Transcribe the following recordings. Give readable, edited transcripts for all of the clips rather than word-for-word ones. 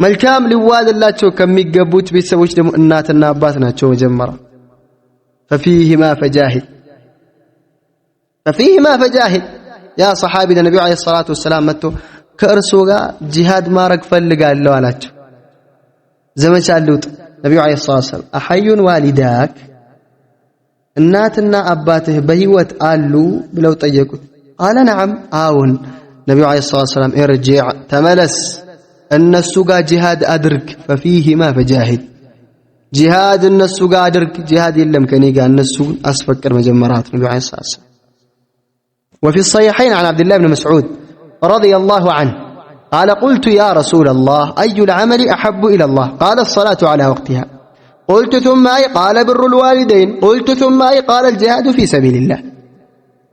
መልካም ሊዋልላቸው ከሚገቡት ቤተሰቦች ደግሞ እናትና አባት ናቸው መጀመሪያ ففيهما فجاهد يا صحابي النبي عليه الصلاة والسلام متو كأرسو غا جهاد مارك فلقالو አላቸው ዘመቻ አሉት ነብዩ አለይሂ ሰላም አሐዩን ዋሊዳክ እናትና አባትህ በህይወት አሉ ብለው ጠየቁት قال نعم አዎን ነብዩ አለይሂ ሰላም ارجع ተመለስ እነሱ ጋር ጂሃድ አድርግ ففيهما فجاهد ጂሃድ እነሱ ጋር አድርግ ጂሃድ የለም ከኔ ጋር እነሱ አስፈቅድ መጀመሪያት ነብዩ አለይሂ ሰላም وفي الصحيحين عن عبد الله بن مسعود رضي الله عنه قال قلت يا رسول الله أي العمل أحب إلى الله قال الصلاة على وقتها قلت ثم أي قال بر الوالدين قلت ثم أي قال الجهاد في سبيل الله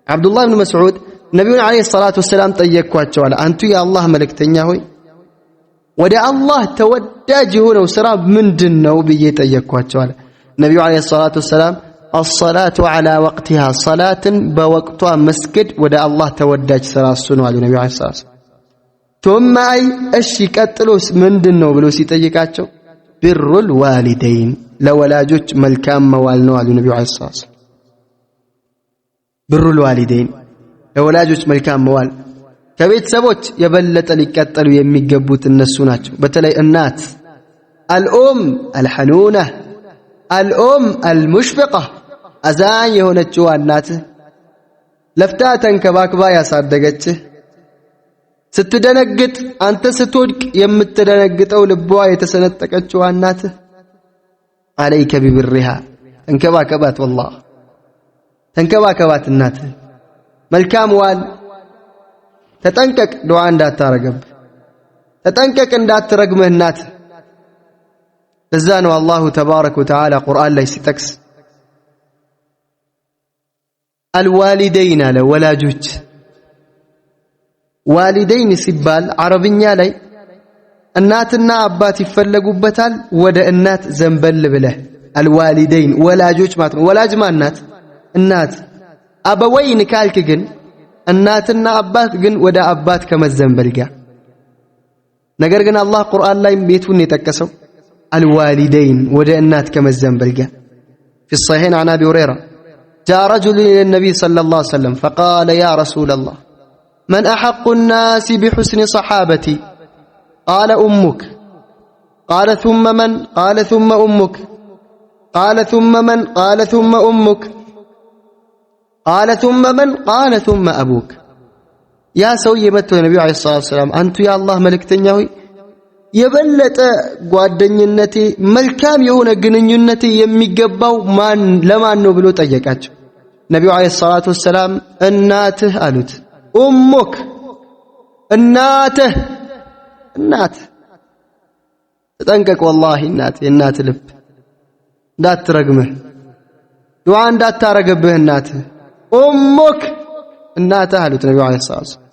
عبد الله بن مسعود نبينا عليه الصلاة والسلام طيقوا على أنت يا الله ملك تنياهوي ودع الله توداجهون وسراب من دنو بي طيقوا على النبي عليه الصلاة والسلام الصلاة على وقتها صلاة بوقتها مسجد ودع الله توداج سراسون على النبي عليه الصلاة والسلام ثم أي أشي قتلوس من دنو بلو سيطيقاتشو بر الوالدين لولاجوج ملكام موالنو على النبي عليه الصلاة والسلام بر الوالدين لولاجوج ملكام موال كبيت سبوت يبلت لكتلو يميقبوت النسوناتشو بتلي النات الأم الحنونة الأم المشفقة أزان يهونتشو النات لفتاتا كباكبا يا صادقتشه ስትደነግጥ አንተ ስትወድቅ የምትደነግጠው ልቧ የተሰነጠቀችው እናትህ عليك ببرها ተንከባከባት والله ተንከባከባት እናትህ መልካም ዋል ተጠንቀቅ ዱዓ እንዳታረገብ ተጠንቀቅ እንዳትረግምህ እናትህ እዛ ነው አላሁ ተባረከ ወተዓላ ቁርአን ላይ ሲጠቅስ الوالدين ለወላጆች والدين ሲባል አረብኛ ላይ እናትና አባት ይፈለጉበታል ወደ እናት ዘንበል ብለህ الوالدين ወላጆች ማለት ነው ወላጅ ማናት እናት አበወይን ካልክ ግን እናትና አባት ግን ወደ አባት ከመዘንበል ጋር ነገር ግን አላህ ቁርአን ላይ ቤቱን የጠቀሰው الوالدين ወደ እናት ከመዘንበል ጋር في الصحيحين عن ابي هريره جاء رجل الى النبي صلى الله عليه وسلم فقال يا رسول الله من أحق الناس بحسن صحابتي قال أمك قال ثم من قال ثم أمك قال ثم من قال ثم أمك قال ثم من قال ثم أبوك يا سوي متى النبي عليه الصلاة والسلام أنت يا الله ملك تنياوي يبلت ጓደኝነቴ መልካም የሆነ ግንኙነቴ የሚገባው ማን ለማን ነው ብሎ ጠየቃቸው ነብዩ አለይሂ ሰላቱ ወሰለም እናትህ አሉት أمك الناته النات تنقق والله النات لب لا ترقمه دعاء لا ترقبه الناته أمك الناته أهل النبي عليه الصلاة والسلام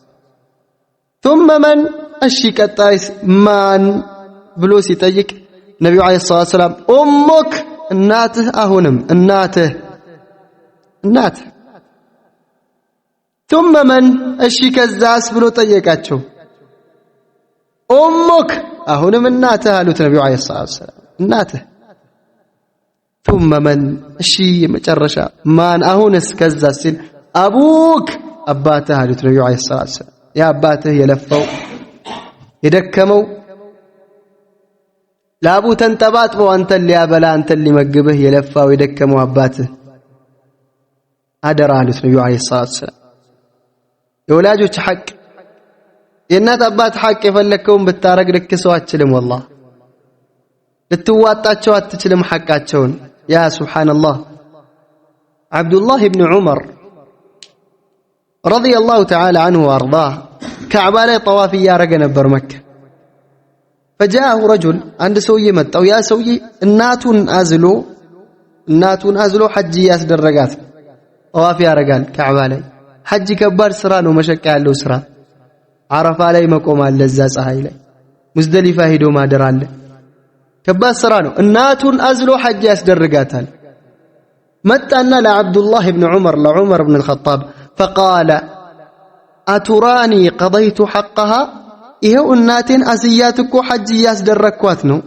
ثم من الشيك التايس من بلوسي تجيك النبي عليه الصلاة والسلام أمك الناته أهنم الناته الناته ثم من الشيك الزاس بلو طيقاتشو أمك أهنا من ناته قالوا النبي عليه الصلاة والسلام ناته ثم من الشي مجرشا من أهنا سكزاسين أبوك أباته قالوا النبي عليه الصلاة والسلام يا أباته يلفوا يدكموا لابو تنتبات وأنت اللي أبلا أنت اللي مقبه يلفوا ويدكموا أباته هذا قالوا النبي عليه الصلاة والسلام የወላጆች ሐቅ የእናት አባት ሐቅ የፈለከውን ብታረግ ልክሰው አትችልም والله ልትዋጣቸው አትችልም ሐቃቸውን ያ ሱብሃንአላህ አብዱላህ ኢብኑ ዑመር رضي الله تعالى عنه وارضاه كعبة ላይ طواف ያረገ ነበር መካ فجاءه رجل عند ሰውዬ መጣው ያ ሰውዬ እናቱን አዝሎ ሐጅ ያስደረጋት طواف ያረጋል كعبة ላይ حج كبار سرا ነው መሸቃ ያለው ስራ አረፋ ላይ መቆም አለ እዛ ፀሐይ ላይ ሙዝደሊፋ ሄዶ ማደር አለ ከባድ ስራ ነው እናቱን አዝሎ ሐጅ ያስደርጋታል መጣና ለአብዱላህ ኢብኑ ዑመር ለዑመር ኢብኑ الخطاب فقال اتراني قضيت حقها ይሄው እናቴን አስያት እኮ ሐጅ ያስደረኳት ነው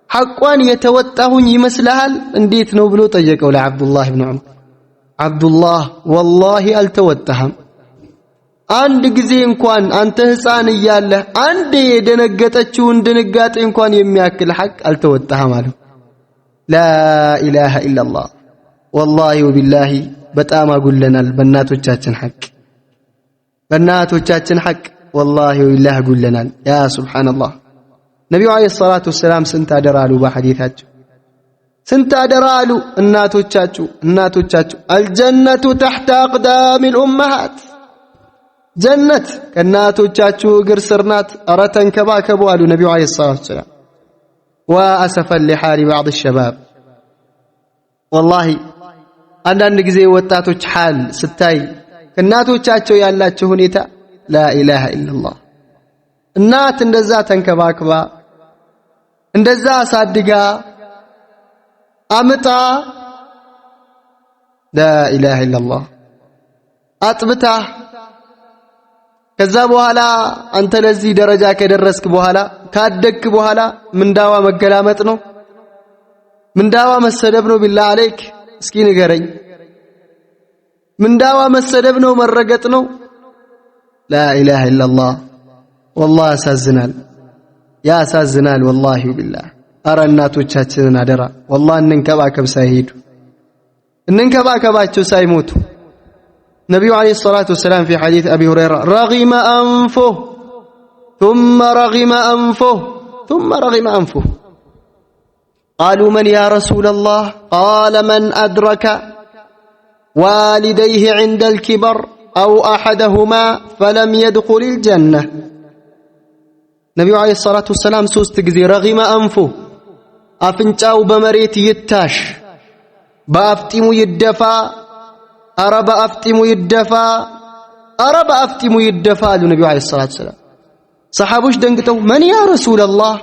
ሐቋን የተወጣሁኝ ይመስልሃል እንዴት ነው ብሎ ጠየቀው ለአብዱላህ ኢብኑ ዑመር አብዱላህ ወላሂ አልተወጣህም አንድ ጊዜ እንኳን አንተ ህፃን እያለህ አንድ የደነገጠችውን ድንጋጤ እንኳን የሚያክል ሐቅ አልተወጣህም አለው ላ ኢላሃ ኢላላህ ወላሂ ወቢላሂ በጣም አጉለናል በእናቶቻችን ሐቅ ወላሂ ወቢላሂ አጉለናል ያ ሱብሃንአላህ ነብዩ አለይሂ ሰላቱ ወሰላም ስንት አደራሉ በሐዲታቸው ስንት አደራሉ እናቶቻችሁ አልጀነቱ ተሕተ አቅዳሚል ኡመሃት ጀነት ከእናቶቻችሁ እግር ስር ናት ኧረ ተንከባከቡ አሉ ነብዩ አለይሂ ሰላቱ ወሰላም ወአሰፈን ሊሓሊ ባዕድ الشباب ወላሂ አንዳንድ ጊዜ ወጣቶች ሐል ስታይ ከእናቶቻቸው ያላቸው ሁኔታ ላ ኢላሃ ኢላላህ እናት እንደዛ ተንከባክባ እንደዛ አሳድጋ አምጣ ላ ኢላሃ ኢላላህ አጥብታ ከዛ በኋላ አንተ ለዚህ ደረጃ ከደረስክ በኋላ ካደግክ በኋላ ምንዳዋ መገላመጥ ነው ምንዳዋ መሰደብ ነው ቢላህ አለይክ እስኪ ንገረኝ ምንዳዋ መሰደብ ነው መረገጥ ነው ላ ኢላሃ ኢላላህ والله ያሳዝናል والله بالله አረ እናቶቻችንን አደራ والله እንንከባከባቸው ሳይሞቱ ነብዩ አለይሂ ሰላቱ ወሰላም في حديث ابي هريره رغم انفه ثم رغم انفه قالوا من يا رسول الله قال من ادرك والديه عند الكبر أو أحدهما فلم يدخل الجنة نبي عليه الصلاة والسلام سوست جزي رغم أنفه أفنجاو بمريت يتاش بأفتمو يدفا أرب أفتمو يدفا النبي عليه الصلاة والسلام صحابوش دنقتو من يا رسول الله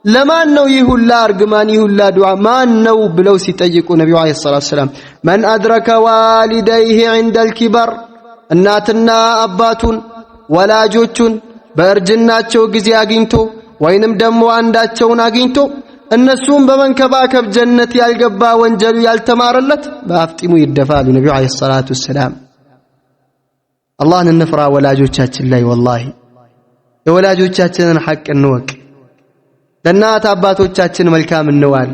لما أنه يهلا أرقمان يهلا دعاء ما أنه بلو سيتيقوا نبي عليه الصلاة والسلام من أدرك والديه عند الكبر እናትና አባቱን ወላጆቹን በእርጅናቸው ጊዜ አግኝቶ ወይንም ደግሞ አንዳቸውን አግኝቶ እነሱም በመንከባከብ ጀነት ያልገባ ወንጀሉ ያልተማረለት በአፍጢሙ ይደፋሉ ነብዩ አለይሂ ሰላቱ ወሰላም አላህን እንፍራ ወላጆቻችን ላይ ወላሂ የወላጆቻችንን ሐቅ እንወቅ ለእናት አባቶቻችን መልካም እንዋል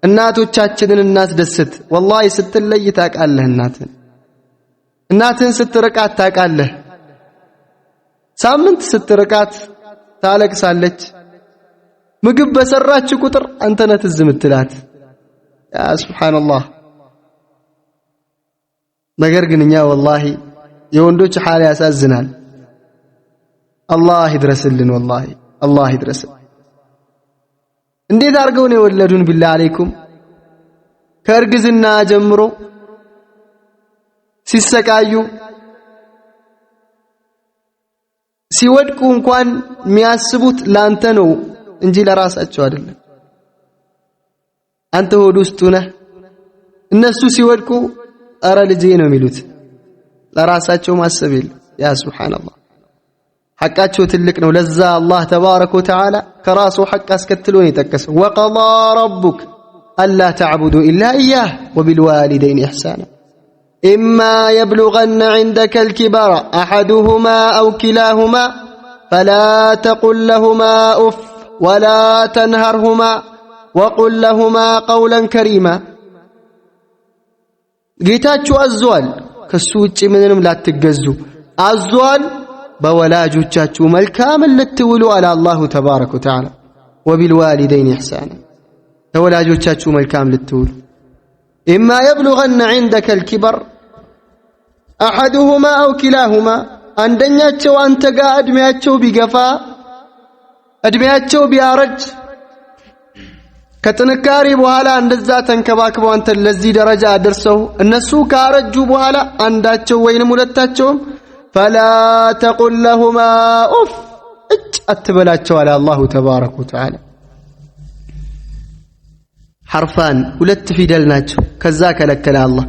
እናቶቻችንን እናስደስት ወላሂ ስትለይ ታውቃለህ እናትን ስትርቃት ታውቃለህ ሳምንት ስትርቃት ታለቅሳለች ምግብ በሰራች ቁጥር አንተ ነህ ትዝ የምትላት ያ ሱብሃንአላህ ነገር ግን እኛ ወላሂ የወንዶች ሐል ያሳዝናል አላህ ይድረስልን ወላሂ አላህ ይድረስልን እንዴት አድርገው ነው የወለዱን ቢላህ አለይኩም ከእርግዝና ጀምሮ ሲሰቃዩ ሲወድቁ እንኳን የሚያስቡት ላንተ ነው እንጂ ለራሳቸው አይደለም አንተ ሆድ ውስጥ ነህ እነሱ ሲወድቁ አረ ልጄ ነው የሚሉት ለራሳቸው ማሰብ የለም ያ ሱብሃንአላህ ሐቃቸው ትልቅ ነው ለዛ አላህ ተባረከ ወተዓላ ከራሱ ሐቅ አስከትሎ ነው የጠቀሰው ወቀዳ ረቡክ አላ ተዕቡዱ ኢላ ኢያህ ወቢልዋሊደይን ኢሕሳና إما يبلغن عندك الكبر أحدهما أو كلاهما فلا تقل لهما أف ولا تنهرهما وقل لهما قولا كريما ጌታችሁ አዟል ከሱ ውጪ ምንም ላትገዙ አዟል በወላጆቻችሁ መልካም ልትውሉ አለ አላሁ ተባረከ ወተዓላ ወቢልዋሊደይን ኢሕሳና ለወላጆቻችሁ መልካም ልትውሉ إما يبلغن عندك الكبر أحدهما أو كلاهما አንደኛቸው አንተ ጋር እድሜያቸው ቢገፋ እድሜያቸው ቢያረጅ ከጥንካሬ በኋላ እንደዛ ተንከባክበው አንተ ለዚህ ደረጃ አድርሰው እነሱ ካረጁ በኋላ አንዳቸው ወይንም ሁለታቸውም فلا تقل لهما أف አትበላቸው አለ አላሁ ተባረከ ወተዓላ حرفان ሁለት ፊደል ናቸው ከዛ ከለከለ አላህ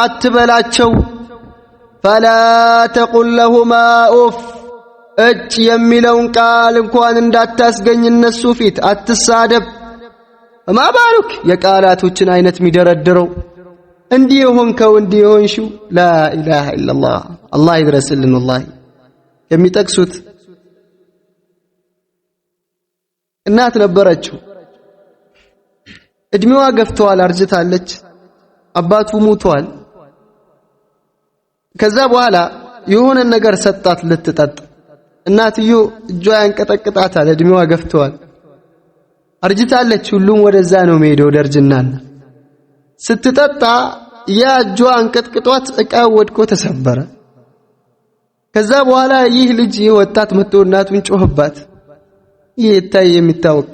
አትበላቸው فلا تقل لهما أف እጭ የሚለውን ቃል እንኳን እንዳታስገኝ እነሱ ፊት አትሳደብ። ማባሩክ የቃላቶችን አይነት የሚደረድረው እንዲህ ሆንከው እንዲህ ሆንሽው ላኢላሃ ኢላላህ አላህ ይድረስልን። ወላሂ የሚጠቅሱት እናት ነበረችው። እድሜዋ ገፍቷል፣ አርጅታለች። አባቱ ሞቷል። ከዛ በኋላ የሆነ ነገር ሰጣት ልትጠጣ። እናትዮ እጇ ያንቀጠቅጣታል፣ እድሜዋ ገፍቷል፣ አርጅታለች። ሁሉም ወደዛ ነው የሚሄደው ደርጅናና ስትጠጣ ያ እጇ አንቀጥቅጧት እቃው ወድቆ ተሰበረ። ከዛ በኋላ ይህ ልጅ ወጣት መጥቶ እናቱን ጮህባት። ይህ የሚታወቅ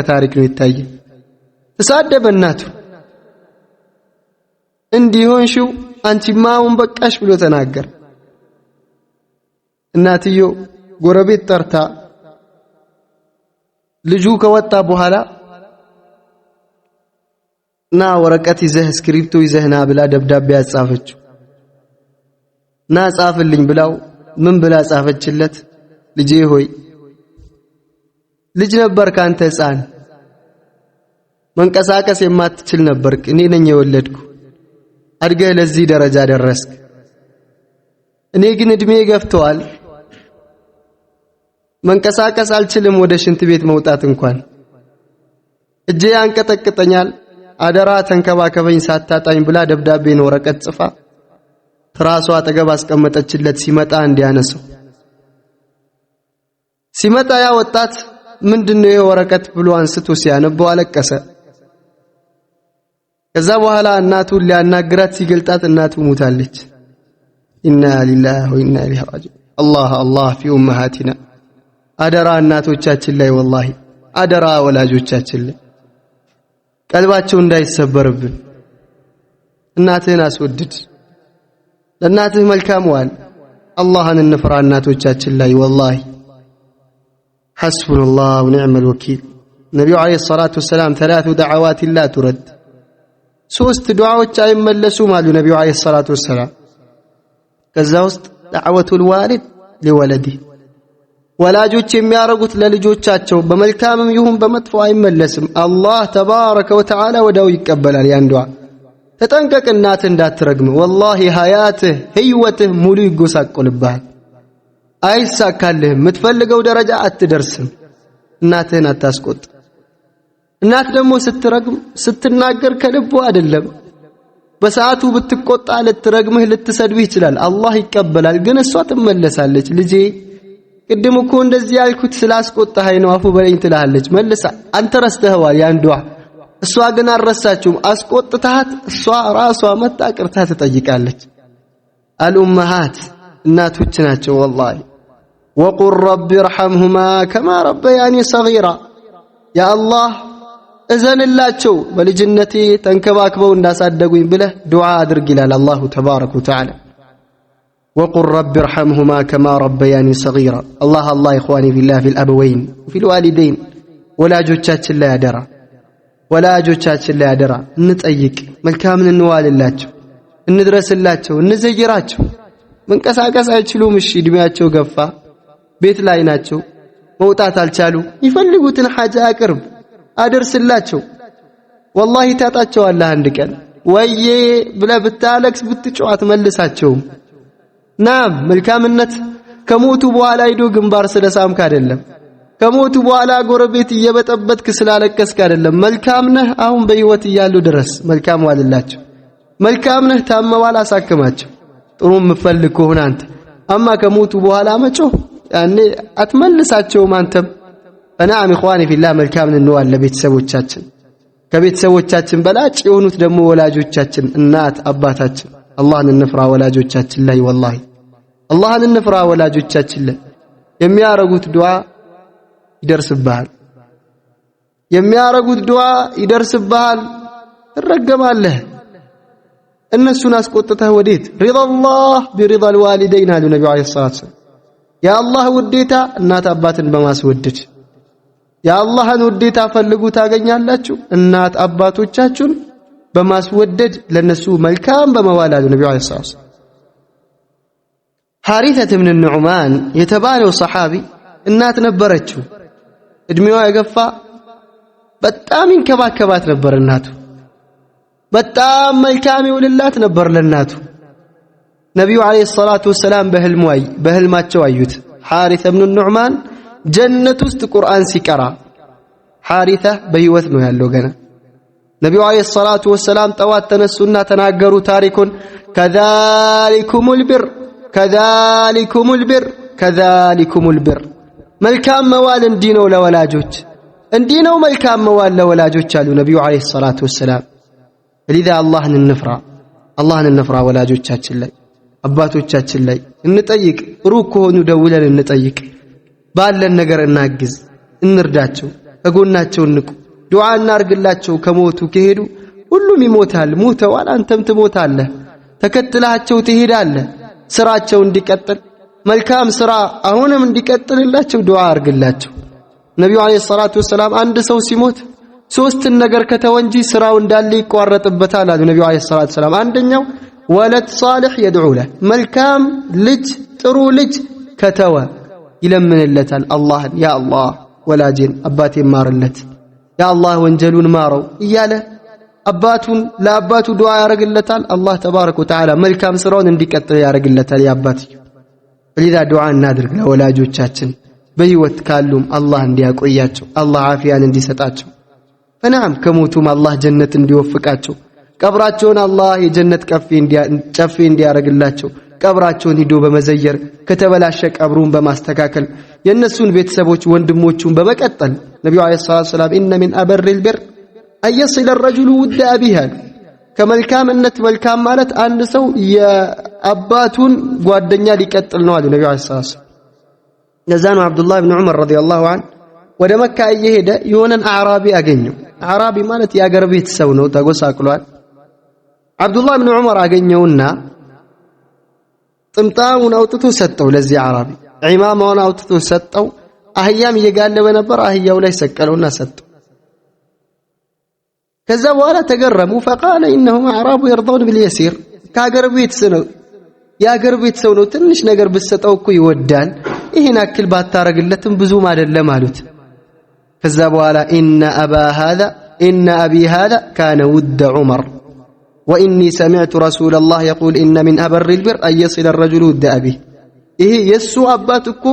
ታሪክ ነው። ይታየ ተሳደበ እናቱ። እንዲሆንሽው አንቺማ አሁን በቃሽ ብሎ ተናገረ። እናትዮ ጎረቤት ጠርታ ልጁ ከወጣ በኋላ ና ወረቀት ይዘህ እስክሪፕቶ ይዘህ ና ብላ ደብዳቤ አጻፈችው። ና ጻፍልኝ ብላው ምን ብላ ጻፈችለት? ልጄ ሆይ ልጅ ነበርክ አንተ ሕፃን፣ መንቀሳቀስ የማትችል ነበርክ። እኔ ነኝ የወለድኩ። አድገህ ለዚህ ደረጃ ደረስክ። እኔ ግን እድሜ ገፍቷል፣ መንቀሳቀስ አልችልም፣ ወደ ሽንት ቤት መውጣት እንኳን እጄ ያንቀጠቅጠኛል። አደራ ተንከባከበኝ ሳታጣኝ ብላ ደብዳቤን ወረቀት ጽፋ ትራሷ አጠገብ አስቀመጠችለት። ሲመጣ እንዲያነሰው ሲመጣ ያ ወጣት ምንድነው ይሄ ወረቀት ብሎ አንስቶ ሲያነበው አለቀሰ። ከዛ በኋላ እናቱን ሊያናግራት ሲገልጣት እናቱ ሞታለች። ኢና ሊላሂ ወኢና ኢለይሂ ራጂዑን። አላህ ፊ ኡመሃቲና። አደራ እናቶቻችን ላይ ወላሂ አደራ ወላጆቻችን ላይ ቀልባቸው እንዳይሰበርብን። እናትህን አስወድድ፣ ለእናትህ መልካም ዋል። አላህን እንፍራ እናቶቻችን ላይ ወላሂ። ሐስቡነላህ ወኒዕመል ወኪል። ነቢዩ ዓለይሂ ሰላቱ ወሰላም ተላቱ ደዓዋት ላ ቱረድ፣ 3 ዱዓዎች አይመለሱም አሉ ነቢዩ ዓለይሂ ሰላቱ ወሰላም። ከዛ ውስጥ ደዕወቱል ዋሊድ ሊወለዲህ፣ ወላጆች የሚያረጉት ለልጆቻቸው በመልካምም ይሁን በመጥፎ አይመለስም። አላህ ተባረከ ወተዓላ ወዳው ይቀበላል ያን ዱዓ። ተጠንቀቅ እናትህ እንዳትረግም። ወላሂ ሀያትህ ህይወትህ ሙሉ ይጎሳቆልብሃል፣ አይሳካልህም፣ የምትፈልገው ደረጃ አትደርስም። እናትህን አታስቆጥ። እናት ደግሞ ስትረግም ስትናገር ከልቡ አይደለም። በሰዓቱ ብትቆጣ ልትረግምህ ልትሰድብህ ይችላል፣ አላህ ይቀበላል፣ ግን እሷ ትመለሳለች። ልጄ ቅድም እኮ እንደዚህ ያልኩት ስላስቆጣኸኝ ነው አፉ በለኝ ትልሃለች። መልሳ አንተ ረስተኸዋል ያን ዱዓ፣ እሷ ግን አልረሳችውም። አስቆጥታት እሷ ራሷ መጣ ቅርታ ትጠይቃለች። አልኡመሃት እናቶች ናቸው ወላሂ። ወቁል ረቢ ርሐምሁማ ከማ ረበያኒ ሰጊራ። ያ አላህ እዘንላቸው በልጅነቴ ተንከባክበው እንዳሳደጉኝ ብለህ ዱዓ አድርግ ይላል አላሁ ተባረከ ወተዓላ። وقل رب ارحمهما كما ربياني صغيرا. الله إخواني في الله في الأبوين وفي الوالدين. ወላጆቻችን ላይ አደራ፣ ወላጆቻችን ላይ አደራ እንጠይቅ። መልካምን እንዋልላቸው፣ እንድረስላቸው፣ እንዘይራቸው። መንቀሳቀስ አይችሉም፣ እሺ እድሜያቸው ገፋ፣ ቤት ላይ ናቸው፣ መውጣት አልቻሉ። ይፈልጉትን ሐጃ አቅርብ፣ አደርስላቸው። ወላሂ ታጣቸዋለህ አንድ ቀን። ወዬ ብለህ ብታለቅስ ብትጮህ መልሳቸውም። ናም መልካምነት ከሞቱ በኋላ ሄዶ ግንባር ስለሳምክ አይደለም፣ ከሞቱ በኋላ ጎረቤት እየበጠበጥክ ስላለቀስክ አይደለም። መልካም ነህ አሁን በህይወት እያሉ ድረስ መልካም ዋልላቸው። መልካም ነህ ታመዋል አሳክማቸው። ጥሩ ምፈልግ ከሆነ አንተ አማ ከሞቱ በኋላ መጮህ ያኔ አትመልሳቸውም አንተም። ፈናም ኢኽዋኒ ፊላህ መልካምን እንዋል ለቤተሰቦቻችን። ከቤተሰቦቻችን በላጭ የሆኑት ደግሞ ወላጆቻችን፣ እናት አባታችን። አላህን እንፍራ ወላጆቻችን ላይ ወላሂ አላህን እንፍራ ወላጆቻችን ላይ። የሚያረጉት ዱዓ ይደርስብሃል፣ የሚያረጉት ዱዓ ይደርስብሃል፣ ትረገማለህ። እነሱን አስቆጥተህ ወዴት? ሪዳላህ ቢሪዳል ዋሊደይን አሉ ነብዩ አለይሂ ሰላቱ ወሰላም። የአላህ ውዴታ እናት አባትን በማስወደድ የአላህን ውዴታ ፈልጉ ታገኛላችሁ። እናት አባቶቻችሁን በማስወደድ ለነሱ መልካም በመዋል አሉ ነብዩ አለይሂ ሰላቱ ወሰላም። ሐሪሰት ብን ኑዕማን የተባለው ሰሓቢ እናት ነበረችው። እድሜዋ የገፋ በጣም ይንከባከባት ነበር። እናቱ በጣም መልካም ይውልላት ነበር ለናቱ። ነብዩ አለይሂ ሰላቱ ወሰላም በህልማቸው አዩት። ሐሪሰ ብን ኑዕማን ጀነት ውስጥ ቁርአን ሲቀራ፣ ሐሪሰ በህይወት ነው ያለው ገና። ነብዩ አለይሂ ሰላቱ ወሰላም ጠዋት ተነሱና ተናገሩ ታሪኩን። ከዛሊኩሙል ቢር መልካም መዋል እንዲህ ነው ለወላጆች፣ እንዲህ ነው መልካም መዋል ለወላጆች አሉ ነብዩ አለይሂ ሰላቱ ወሰላም። ለذا አላህን እንፍራ ወላጆቻችን ላይ አባቶቻችን ላይ እንጠይቅ። ሩቅ ከሆኑ ደውለን እንጠይቅ። ባለን ነገር እናግዝ፣ እንርዳቸው፣ ከጎናቸው እንቁ፣ ዱዓ እናርግላቸው። ከሞቱ ከሄዱ ሁሉም ይሞታል፣ ሞተዋል፣ አንተም ትሞታለህ፣ ተከትላቸው ትሄዳለህ። ስራቸው እንዲቀጥል መልካም ስራ አሁንም እንዲቀጥልላቸው ዱዓ አርግላቸው። ነብዩ አለይሂ ሰላቱ ወሰላም አንድ ሰው ሲሞት ሶስትን ነገር ከተወንጂ ስራው እንዳለ ይቋረጥበታል አሉ ነብዩ አለይሂ ሰላቱ ወሰላም። አንደኛው ወለድ ሷሊህ የድዑ ለህ፣ መልካም ልጅ ጥሩ ልጅ ከተወ ይለምንለታል አላህን። ያ አላህ ወላጄን አባቴን ማርለት፣ ያ አላህ ወንጀሉን ማረው እያለ ለአባቱ ዱዓ ያረግለታል። አላህ ተባረከ ወተዓላ መልካም ስራውን እንዲቀጥል ያረግለታል ያባትየው። ለذا ዱዓ እናድርግ ለወላጆቻችን በህይወት ካሉም አላህ እንዲያቆያቸው፣ አላህ አፊያን እንዲሰጣቸው፣ ፈናም ከሞቱም አላህ ጀነት እንዲወፍቃቸው፣ ቀብራቸውን አላህ የጀነት ጨፌ እንዲያረግላቸው፣ ቀብራቸውን ሂዶ በመዘየር ከተበላሸ ቀብሩን በማስተካከል የነሱን ቤተሰቦች ወንድሞቹን በመቀጠል ነብዩ አለይሂ ሰላቱ ወሰላም ኢነ ሚን አበሪል ቢር አየሲለ الرجل ውድ አቢህ ከመልካምነት መልካም ማለት አንድ ሰው የአባቱን ጓደኛ ሊቀጥል ነው አሉ ነብዩ አለይሂ ሰላቱ ወሰላም። ነዛኑ አብዱላህ ኢብኑ ዑመር ረዲየላሁ ዐንሁ ወደ መካ እየሄደ የሆነን አዕራቢ አገኘው። አዕራቢ ማለት የአገር ቤት ሰው ነው፣ ተጎሳቅሏል። አብዱላህ ኢብኑ ዑመር አገኘውና ጥምጣሙን አውጥቶ ሰጠው ለዚህ አዕራቢ። ዒማማውን አውጥቶ ሰጠው። አህያም እየጋለበ ነበር፣ አህያው ላይ ሰቀለውና ሰጠው። ከዛ በኋላ ተገረሙ። فقال انهم اعراب يرضون باليسير ከአገር ቤት ሰው ነው፣ ትንሽ ነገር ብትሰጠው እኮ ይወዳል፣ ይሄን አክል ባታረግለትም ብዙም አይደለም አሉት። ከዛ በኋላ ان ابي هذا كان ود عمر واني سمعت رسول الله يقول ان من ابر البر ان يصل الرجل ود ابيه። ይሄ የሱ አባት እኮ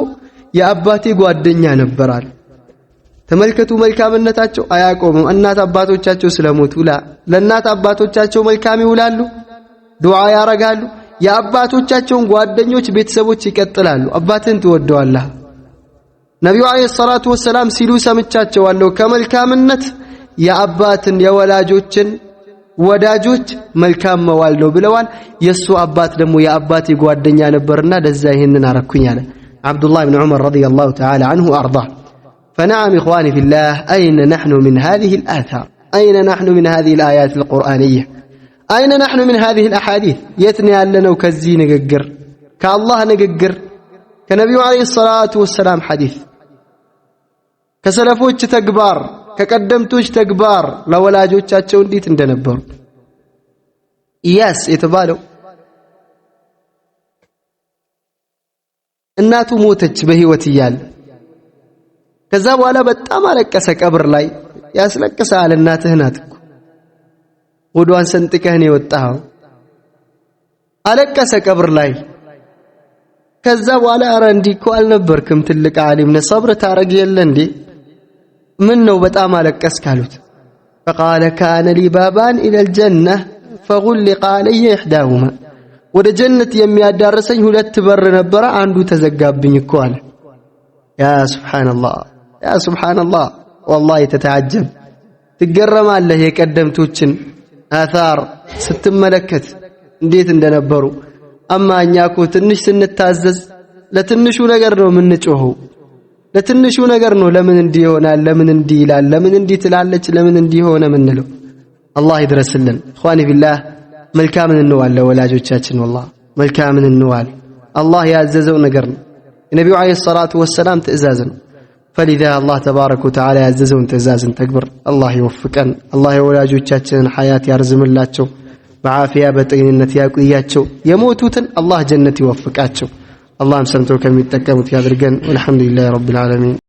የአባቴ ጓደኛ ነበራል። ተመልከቱ መልካምነታቸው አያቆምም። እናት አባቶቻቸው ስለሞቱ ለእናት አባቶቻቸው መልካም ይውላሉ፣ ዱዓ ያረጋሉ። የአባቶቻቸውን ጓደኞች ቤተሰቦች ይቀጥላሉ። አባትን ትወደዋለህ። ነብዩ አለይሂ ሰላቱ ወሰላም ሲሉ ሰምቻቸዋለሁ ከመልካምነት የአባትን የወላጆችን ወዳጆች መልካም መዋል ነው ብለዋል። የሱ አባት ደግሞ የአባቴ ጓደኛ ነበርና ለዛ ይሄንን አረኩኝ አለ አብዱላህ ኢብኑ ዑመር ረዲየላሁ ተዓላ ዐንሁ አርዳ። فنعم إخواني في الله أين نحن من هذه الآثار؟ أين نحن من هذه الآيات القرآنية؟ أين نحن من هذه الأحاديث؟ يتني لنا وكزي نققر كالله نققر كنبي عليه الصلاة والسلام حديث كسلفوش تكبار كقدمتوش تكبار لولاجوش تشون ديت اندنبر إياس يتبالو الناتو موتج بهيوتيال ከዛ በኋላ በጣም አለቀሰ። ቀብር ላይ ያስለቅሳል። እናትህ ናት እኮ ወዷን ሰንጥቀህ ነው የወጣው። አለቀሰ ቀብር ላይ። ከዛ በኋላ አረ እንዲህ እኮ አልነበርክም፣ ትልቅ ዓሊም ነህ፣ ሰብር ታረግ የለ እንዴ? ምን ነው በጣም አለቀስክ አሉት። فقال كان لي بابان الى الجنه فغلق علي احداهما ወደ ጀነት የሚያዳርሰኝ ሁለት በር ነበረ፣ አንዱ ተዘጋብኝ እኮ አለ። ያ ሱብሃንአላህ والله ተተዓጀብ ትገረማለህ። የቀደምቶችን አثار ስትመለከት እንዴት እንደነበሩ። እኛ እኮ ትንሽ ስንታዘዝ ለትንሹ ነገር ነው የምንጮኸው፣ ለትንሹ ነገር ነው ለምን እንዲህ ይሆናል፣ ለምን እንዲህ ይላል፣ ለምን እንዲህ ትላለች፣ ለምን እንዲህ ሆነ ምንለው። አላህ ይድረስልን። ኢኽዋኒ ቢላህ መልካምን እንዋል ለወላጆቻችን። والله መልካምን እንዋል። አላህ ያዘዘው ነገር ነው፣ የነብዩ አለይሂ ሰላቱ ወሰላም ትእዛዝ ነው። فلذا الله تبارك وتعالى ያዘዘውን ትእዛዝን ተግብር። አላህ ይወፍቀን። አላህ የወላጆቻችንን ሐያት ያርዝምላቸው፣ በዓፊያ በጤንነት ያቆያቸው። የሞቱትን አላህ ጀነት ይወፍቃቸው። አላህም ሰምቶ ከሚጠቀሙት ያድርገን። ወልሐምዱሊላሂ ረቢል ዓለሚን።